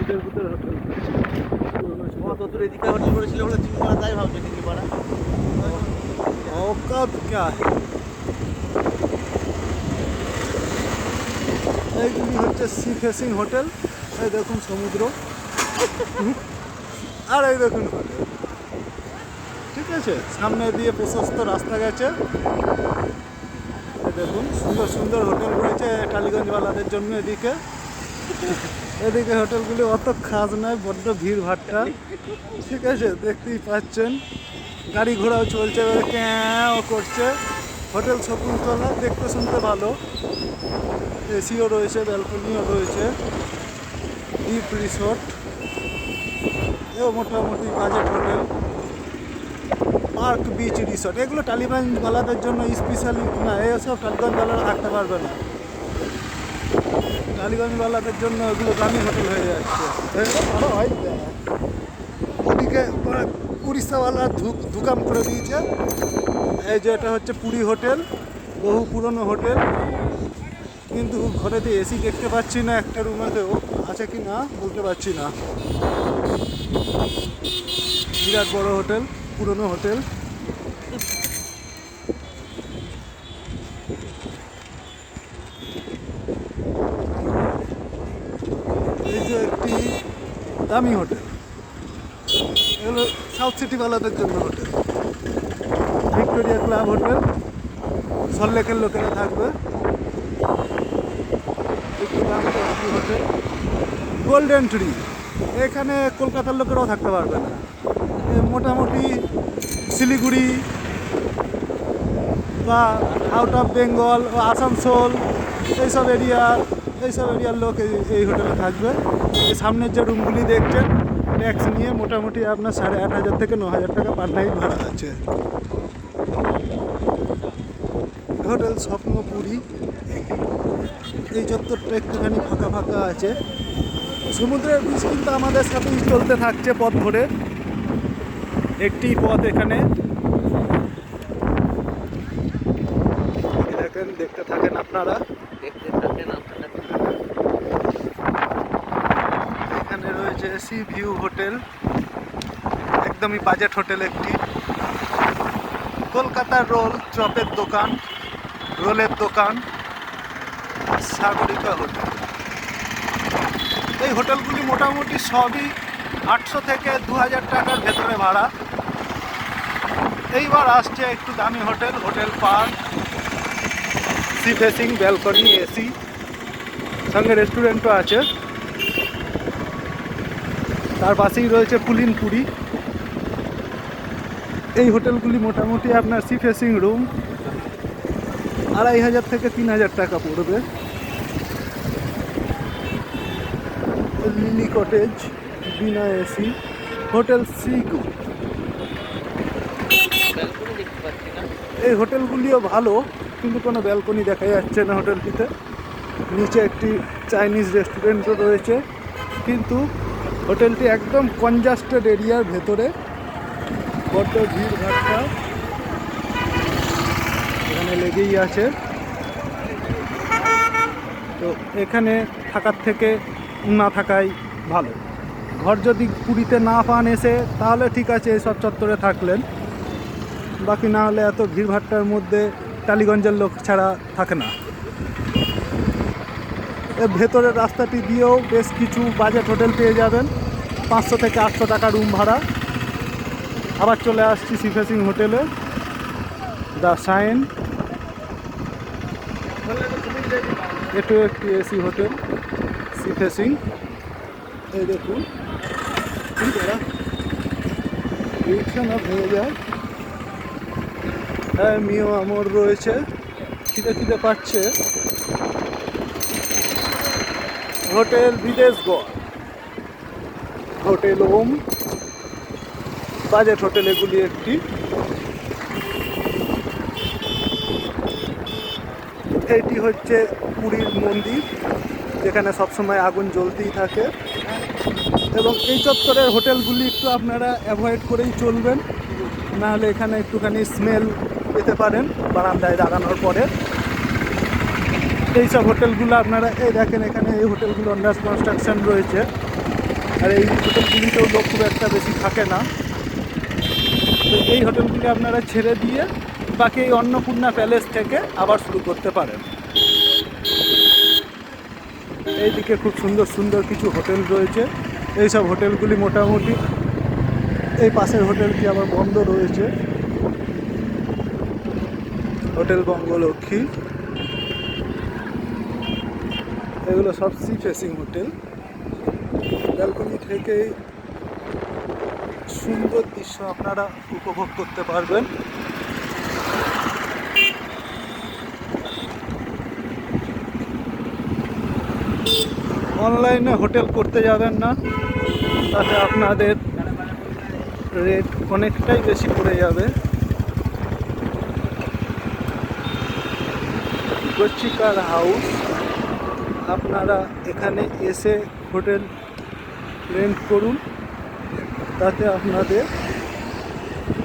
ভিতরে হোটেল কত এদিকে হোটেল করেছিল বলে চিংড়িপাড়া তাই ভাবছে চিংড়িপাড়া औकात क्या है এইগুলি হচ্ছে সি ফেসিং হোটেল। এই দেখুন সমুদ্র আর এই দেখুন হোটেল। ঠিক আছে, সামনে দিয়ে প্রশস্ত রাস্তা গেছে। এই দেখুন সুন্দর সুন্দর হোটেল রয়েছে টালিগঞ্জওয়ালাদের জন্য। এদিকে হোটেলগুলি অত খাস নয়, বড্ড ভিড় ভাট্টা। ঠিক আছে, দেখতেই পাচ্ছেন গাড়ি ঘোড়াও চলছে, ক্যাঁ করছে। হোটেল শকুন্তলা দেখতে শুনতে ভালো, এসিও রয়েছে, ব্যালকনিও রয়েছে, ডিপ রিসোর্ট, এও মোটামুটি budget hotel. Park beach resort, এগুলো টালিগঞ্জওয়ালাদের জন্য স্পেশালি না, এসব টালিগঞ্জওয়ালারা থাকতে পারবে না। টালিগঞ্জওয়ালাদের জন্য এগুলো দামি হোটেল হয়ে যাচ্ছে। ওদিকে উড়িষ্যাওয়ালা ধুকাম করে দিয়েছে। এই যে এটা হচ্ছে পুরী হোটেল, বহু পুরনো হোটেল, কিন্তু ঘরেতে এসি দেখতে পাচ্ছি না। একটা রুমেতেও আছে কি না বলতে পারছি না। বিরাট বড় হোটেল, পুরনো হোটেল। এই যে একটি দামি হোটেল, এগুলো সাউথ সিটিওয়ালাদের জন্য হোটেল। ভিক্টোরিয়া ক্লাব হোটেল, সল্লেকের লোকেরা থাকবে। একটু দামি হোটেল গোল্ডেন ট্রি, এখানে কলকাতার লোকেরাও থাকতে পারবে না। মোটামুটি শিলিগুড়ি বা আউট অফ বেঙ্গল বা আসানসোল এইসব এরিয়ার লোক এই হোটেলে থাকবে। এই সামনের যে রুমগুলি দেখছেন, ট্যাক্স নিয়ে মোটামুটি আপনার 8,500 থেকে 9,000 টাকা পার নাইট ভাড়া আছে। হোটেল স্বপ্নপুরী, এই চত্বরটা একটুখানি ফাঁকা ফাঁকা আছে। সমুদ্রের বীজ কিন্তু আমাদের সাথেই চলতে থাকছে পথ ধরে। একটি পথ এখানে দেখেন, দেখতে থাকেন আপনারা। এখানে রয়েছে সি ভিউ হোটেল, একদমই বাজেট হোটেল একটি। কলকাতার রোল, চপের দোকান, রোলের দোকান, সাগরিকা হোটেল। এই হোটেলগুলি মোটামুটি সবই 800 থেকে 2,000 টাকার ভেতরে ভাড়া। এইবার আসছে একটু দামি hotel, hotel park, sea facing, balcony, AC, সঙ্গে রেস্টুরেন্টও আছে। তার পাশেই রয়েছে পুলিনপুরি। এই হোটেলগুলি মোটামুটি আপনার সি ফেসিং রুম 2,500 থেকে 3,000 টাকা পড়বে। লিলি কটেজ, বিনা এসি, হোটেল সিগু। এই হোটেলগুলিও ভালো, কিন্তু কোনো ব্যালকনি দেখা যাচ্ছে না হোটেলটিতে। নিচে একটি চাইনিজ রেস্টুরেন্টও রয়েছে, কিন্তু হোটেলটি একদম কনজাস্টেড এরিয়ার ভেতরে, বড্ড ভিড় ভাট্টা এখানে লেগেই আছে। তো এখানে থাকার থেকে না থাকাই ভালো। ঘর যদি পুরীতে না পান এসে, তাহলে ঠিক আছে এইসব চত্বরে থাকলেন, বাকি না হলে এত ভিড় ভাট্টার মধ্যে টালিগঞ্জের লোক ছাড়া থাকে না। এর ভেতরের রাস্তাটি দিয়েও বেশ কিছু বাজেট হোটেল পেয়ে যাবেন, 500 থেকে 800 টাকা রুম ভাড়া। আবার চলে আসছি সি ফেসিং হোটেলে, দ্য সাইন। এটাও একটি এসি হোটেল, সি ফেসিং। এই দেখুন রিক্সা না ভেঙে যায়। হ্যাঁ, মিও আমর রয়েছে, খিদে পাচ্ছে। হোটেল বিদেশ গড়, হোটেল ওম, বাজেট হোটেল এগুলি একটি। এইটি হচ্ছে পুরীর মন্দির, যেখানে সবসময় আগুন জ্বলতেই থাকে। এবং এই চত্বরের হোটেলগুলি একটু আপনারা অ্যাভয়েড করেই চলবেন, নাহলে এখানে একটুখানি স্মেল পেতে পারেন বারান্দায় দাঁড়ানোর পরে। এইসব হোটেলগুলো আপনারা এই দেখেন, এখানে এই হোটেলগুলো আন্ডার কনস্ট্রাকশন রয়েছে। আর এই হোটেলগুলিতেও লোক খুব একটা বেশি থাকে না। তো এই হোটেলগুলি আপনারা ছেড়ে দিয়ে বাকি এই অন্নপূর্ণা প্যালেস থেকে আবার শুরু করতে পারেন। এইদিকে খুব সুন্দর সুন্দর কিছু হোটেল রয়েছে। এইসব হোটেলগুলি মোটামুটি, এই পাশের হোটেলটি আবার বন্ধ রয়েছে, হোটেল বঙ্গলক্ষ্মী। এগুলো সব সি ফেসিং হোটেল। ব্যালকনি থেকে সুন্দর দৃশ্য আপনারা উপভোগ করতে পারবেন। অনলাইনে হোটেল করতে যাবেন না, তাতে আপনাদের রেট অনেকটাই বেশি পড়ে যাবে। গচ্ছিকার হাউস, আপনারা এখানে এসে হোটেল রেন্ট করুন, তাতে আপনাদের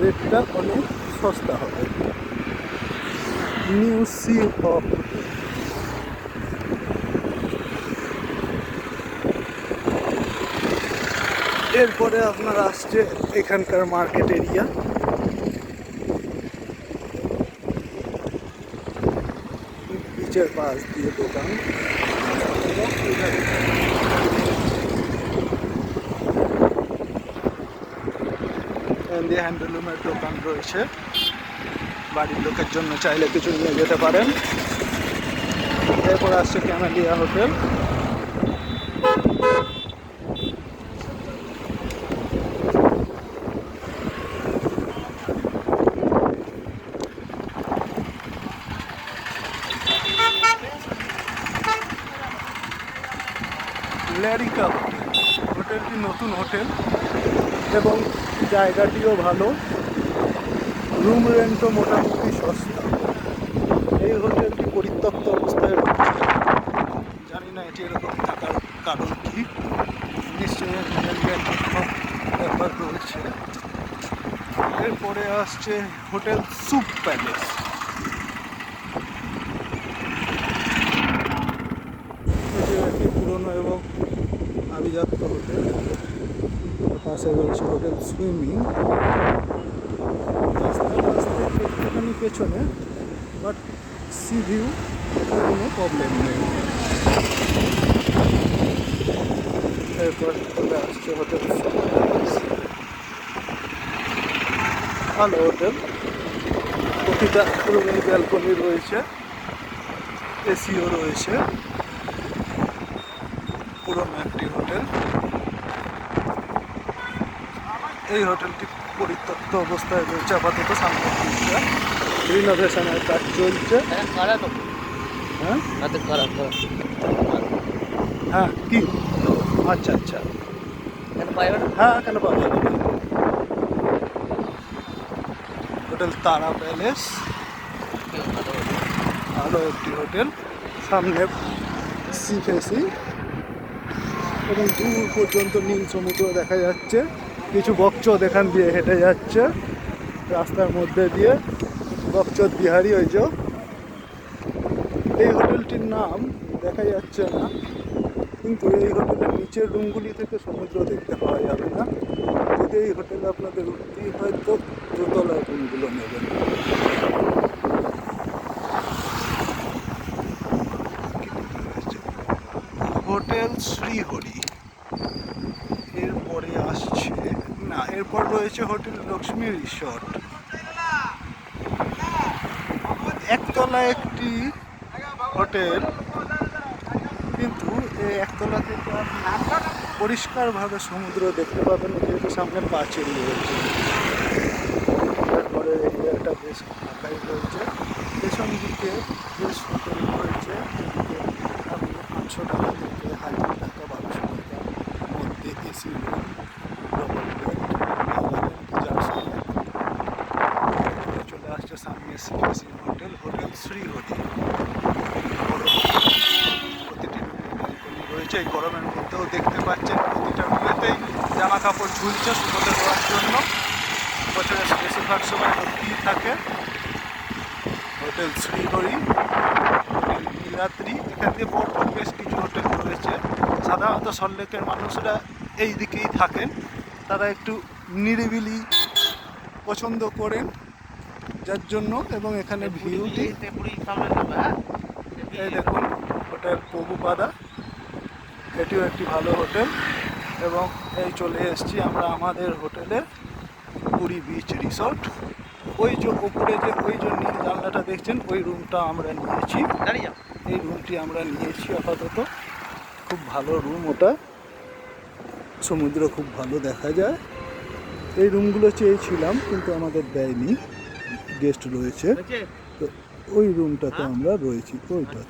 রেটটা অনেক সস্তা হবে। নিউ সি হপ, এরপরে আপনার আসছে এখানকার মার্কেট এরিয়া। বিচের পাশ দিয়ে দোকান, দিয়ে হ্যান্ডলুমের দোকান রয়েছে। বাড়ির লোকের জন্য চাইলে কিছু নিয়ে যেতে পারেন। এরপর আসছে ক্যামেলিয়া হোটেল। ল্যারিকা হোটেল, হোটেলটি নতুন হোটেল এবং জায়গাটিও ভালো, রুম রেন্টও মোটামুটি সস্তা। এই হোটেলটি পরিত্যক্ত অবস্থায় রয়েছে, জানি না এটি এরকম থাকার কারণ কি, নিশ্চয়ই ব্যাপার রয়েছে। এরপরে আসছে হোটেল সুপ প্যালেস। এটি একটি পুরনো এবং আভিজাত্য হোটেল। পাশে রয়েছে হোটেল সুইমিং, একটুখানি পেছনে, বাট সি ভিউ কোনো প্রবলেম নেই। এরপর চলে আসছে হোটেল, ভালো হোটেল, প্রতিটা রুমে ব্যালকনি রয়েছে, এসিও রয়েছে, পুরনো একটি হোটেল। এই হোটেলটি পরিত্যক্ত অবস্থায় রয়েছে আপাতত, সামনে রিনোভেশনের কাজ চলছে। হ্যাঁ হ্যাঁ কি আচ্ছা আচ্ছা, হ্যাঁ কেন পাওয়া যাবে না। হোটেল তারা প্যালেস, আরও একটি হোটেল, সামনে সি ফেসিং এবং দূর পর্যন্ত নীল সমুদ্র দেখা যাচ্ছে। কিছু বকচোদ এখান দিয়ে হেঁটে যাচ্ছে রাস্তার মধ্যে দিয়ে, বকচোদ বিহারি। ওই যে এই হোটেলটির নাম দেখা যাচ্ছে না, কিন্তু এই হোটেলের নিচের রুমগুলি থেকে সমুদ্র দেখতে পাওয়া যাবে না। যদি এই হোটেলে আপনাদের উঠতেই হয় তো দোতলার রুমগুলো নেবেন। হোটেল শ্রীহরি, এরপরে আসছে না, এরপর রয়েছে হোটেল লক্ষ্মী রিসর্ট। একতলা একটি হোটেল, কিন্তু এই একতলা থেকে পরিষ্কারভাবে সমুদ্র দেখতে পাবেন, যেহেতু সামনে পাঁচিল রয়েছে। তারপরে এরিয়াটা বেশ ফাঁকাই রয়েছে, পেছন দিকে বেশ হোটেল রয়েছে। এদিকে আপনি 500 টাকা থেকে 1000 টাকা 1200 টাকার মধ্যে এসি রুম, ডবল বেড যার সঙ্গে চলে আসছে সামনে সিএসি হোটেল, হোটেল শ্রীহরি। প্রতিটি ব্যালকনি রয়েছে, এই গরমের মধ্যেও দেখতে পাচ্ছেন প্রতিটা রুমেতেই জামা কাপড় ঝুলছে শুকোতে দেওয়ার জন্য। বছরের বেশিরভাগ সময় ভর্তি থাকে। হোটেল শ্রীহরি, হোটেল নীলাদ্রি, এখান দিয়ে পরপর বেশ কিছু হোটেল রয়েছে। সাধারণত সল্টলেকের মানুষরা এই দিকেই থাকেন, তারা একটু নিরিবিলি পছন্দ করেন, যার জন্য এবং এখানে ভিউটি এই দেখুন হোটেল প্রভুপাদা, এটিও একটি ভালো হোটেল। এবং এই চলে এসেছি আমরা আমাদের হোটেলের পুরী বিচ রিসর্ট। ওই যে উপরে যে ওই যে নীল জানলাটা দেখছেন ওই রুমটা আমরা নিয়েছি, এই রুমটি আমরা নিয়েছি আপাতত। খুব ভালো রুম ওটা, সমুদ্র খুব ভালো দেখা যায়। এই রুমগুলো চেয়েছিলাম কিন্তু আমাদের দেয়নি, গেস্ট রয়েছে, তো ওই রুমটাতে আমরা রয়েছি ওইটা।